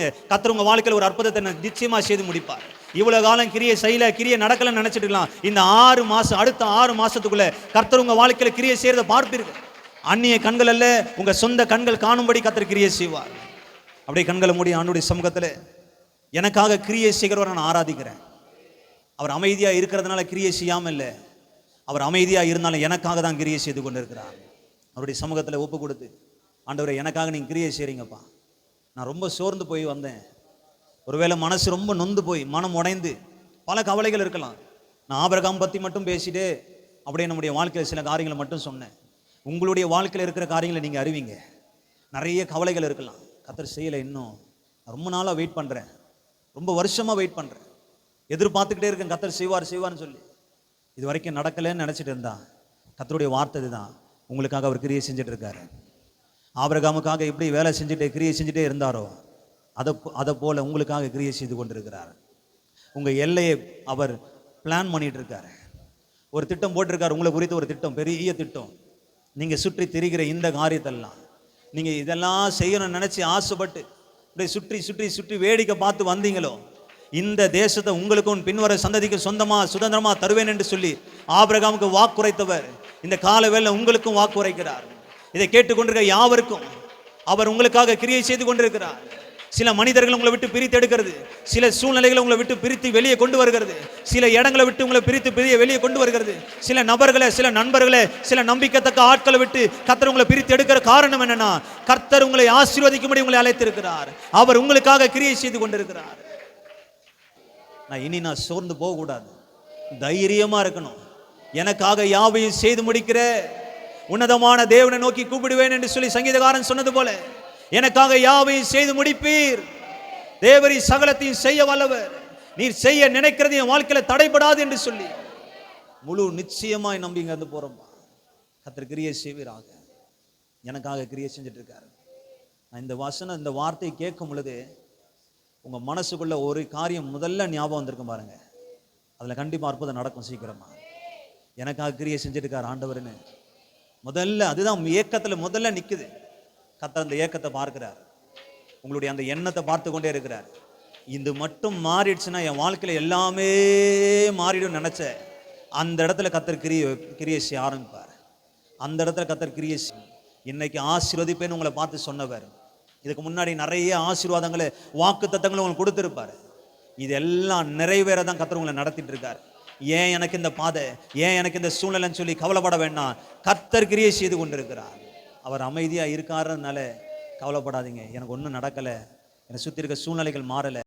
காத்திருங்க. கர்த்தர் உங்க வாழ்க்கையில் ஒரு அற்புதத்தை நிச்சயமா செய்து முடிப்பார். இவ்வளவு காலம் கிரியை செய்யல, கிரியை நடக்கலன்னு நினைச்சிட்டு இருக்கலாம். இந்த 6 மாசம், அடுத்த 6 மாசத்துக்குள்ள கர்த்தர் உங்க வாழ்க்கையில கிரியை செய்யறதை பார்ப்பீர்கள். அந்நிய கண்கள் அல்ல, உங்க சொந்த கண்கள் காணும்படி கர்த்தர் கிரியை செய்வார். அப்படியே கண்களை மூடி ஆண்டவருடைய சமூகத்துல, எனக்காக கிரியை செய்கிறவரை நான் ஆராதிக்கிறேன். அவர் அமைதியா இருக்கிறதுனால கிரியை செய்யாம இல்லை, அவர் அமைதியா இருந்தாலும் எனக்காக தான் கிரியை செய்து கொண்டு இருக்கிறார். அவருடைய சமூகத்துல ஒப்பு கொடுத்து, ஆண்டவரே எனக்காக நீங்க கிரியை செய்றீங்கப்பா, நான் ரொம்ப சோர்ந்து போய் வந்தேன், ஒருவேளை மனசு ரொம்ப நொந்து போய் மனம் உடைந்து பல கவலைகள் இருக்கலாம். நான் ஆபிரகாம் பற்றி மட்டும் பேசிட்டு அப்படியே நம்முடைய வாழ்க்கையில் சில காரியங்களை மட்டும் சொன்னேன். உங்களுடைய வாழ்க்கையில் இருக்கிற காரியங்களை நீங்கள் அறிவிங்க. நிறைய கவலைகள் இருக்கலாம். கர்த்தர் செய்யலை, இன்னும் ரொம்ப நாளாக வெயிட் பண்ணுறேன், ரொம்ப வருஷமாக வெயிட் பண்ணுறேன், எதிர்பார்த்துக்கிட்டே இருக்கேன் கர்த்தர் செய்வார் செய்வார்னு சொல்லி இது வரைக்கும் நடக்கலைன்னு நினச்சிட்டு இருந்தா, கர்த்தருடைய வார்த்தை தான் உங்களுக்காக அவர் கிரியை செஞ்சுட்டு இருக்காரு. ஆபிரகாமுக்காக எப்படி வேலை செஞ்சுட்டு கிரியை செஞ்சுட்டே இருந்தாரோ அதை போல உங்களுக்காக கிரியை செய்து கொண்டிருக்கிறார். உங்கள் எல்லையை அவர் பிளான் பண்ணிட்டு இருக்காரு. ஒரு திட்டம் போட்டிருக்காரு உங்களை குறித்து, ஒரு திட்டம், பெரிய திட்டம். நீங்கள் சுற்றி திரிகிற இந்த காரியத்தெல்லாம் நீங்கள் இதெல்லாம் செய்யணும்னு நினச்சி ஆசைப்பட்டு இப்படி சுற்றி சுற்றி சுற்றி வேடிக்கை பார்த்து வந்தீங்களோ, இந்த தேசத்தை உங்களுக்கும் பின்வர சந்ததிக்கு சொந்தமாக சுதந்திரமாக தருவேன் என்று சொல்லி ஆபிரகாமுக்கு வாக்குரைத்தவர் இந்த கால வேளை உங்களுக்கும் வாக்குரைக்கிறார். இதை கேட்டுக்கொண்டிருக்கிற யாவருக்கும் அவர் உங்களுக்காக கிரியை செய்து கொண்டிருக்கிறார். சில மனிதர்கள் உங்களை விட்டு பிரித்து எடுக்கிறது, சில சூழ்நிலைகளை உங்களை விட்டு பிரித்து வெளியே கொண்டு வருகிறது, சில இடங்களை விட்டு உங்களை பிரித்து வெளியே கொண்டு வருகிறது, சில நபர்களை, சில நண்பர்களை, சில நம்பிக்கைத்தக்க ஆட்களை விட்டு கர்த்தர் உங்களை பிரித்து எடுக்கிற காரணம் என்னன்னா, கர்த்தர் உங்களை ஆசீர்வதிக்கும்படி உங்களை அழைத்திருக்கிறார். அவர் உங்களுக்காக கிரியை செய்து கொண்டிருக்கிறார். நான் சோர்ந்து போக கூடாது, தைரியமா இருக்கணும். எனக்காக யாவையும் செய்து முடிக்கிற உன்னதமான தேவனை நோக்கி கூப்பிடுவேன் என்று சொல்லி சங்கீதக்காரன் சொன்னது போல, எனக்காக யாவையும் செய்து முடிப்பீர், தேவரி சகலத்தையும் செய்ய வல்லவர், நீர் செய்ய நினைக்கிறது என் வாழ்க்கையில தடைபடாது என்று சொல்லி முழு நிச்சயமாய் நம்பிங்க வந்து போறோம். கர்த்தர் கிரியை செய்வீராக. எனக்காக கிரியை செஞ்சுட்டு இருக்காரு. நான் இந்த வார்த்தையை கேட்கும் பொழுது உங்க மனசுக்குள்ள ஒரு காரியம் முதல்ல ஞாபகம் வந்திருக்கும் பாருங்க, அதுல கண்டிப்பா அற்புதம் நடக்கும் சீக்கிரமா. எனக்காக கிரியை செஞ்சுட்டு இருக்காரு ஆண்டவர்னு முதல்ல, அதுதான் ஏக்கத்துல முதல்ல நிக்குது. கர்த்தர் அந்த ஏக்கத்தை பார்க்கிறார், உங்களுடைய அந்த எண்ணத்தை பார்த்து கொண்டே இருக்கிறார். இது மட்டும் மாறிடுச்சுன்னா என் வாழ்க்கையில எல்லாமே மாறிடும் நினைச்ச அந்த இடத்துல கர்த்தர் கிரியை செய்ய ஆரம்பிப்பார். அந்த இடத்துல கர்த்தர் கிரியை இன்னைக்கு ஆசீர்வதிப்பேன்னு உங்களை பார்த்து சொன்னவர், இதுக்கு முன்னாடி நிறைய ஆசீர்வாதங்களை வாக்குத்தத்தங்களை உங்களுக்கு கொடுத்திருப்பாரு. இதெல்லாம் நிறைவேறதான் கர்த்தர் உங்களை நடத்திட்டு இருக்காரு. ஏன் எனக்கு இந்த பாதை, ஏன் எனக்கு இந்த சூழ்நிலைன்னு சொல்லி கவலைப்பட வேண்டாம். கர்த்தர் கிரியை செய்து கொண்டிருக்கிறார். அவர் அமைதியா இருக்காருனால கவலைப்படாதீங்க. எனக்கு ஒன்றும் நடக்கலை, என்னை சுற்றி இருக்க சூழ்நிலைகள் மாறலை,